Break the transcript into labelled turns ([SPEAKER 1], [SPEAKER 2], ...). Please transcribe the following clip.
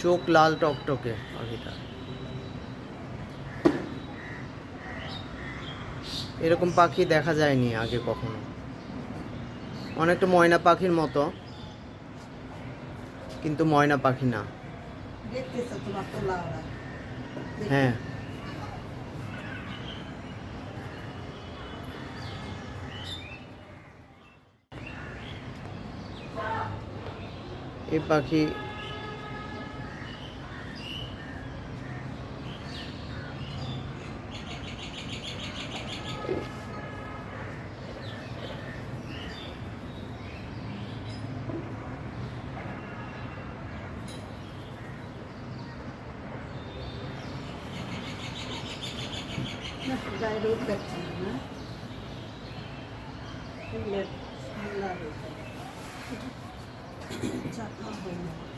[SPEAKER 1] চোখ লাল টকটকে পাখিটা। এরকম পাখি দেখা যায়নি আগে কখনো। অনেকটা ময়না পাখির মতো, কিন্তু ময়না পাখি না। হ্যাঁ, এই পাখি
[SPEAKER 2] গায়ে রোদ লাগছে না, ফুলের ঠান্ডা হয়েছে, চাপা হয় না।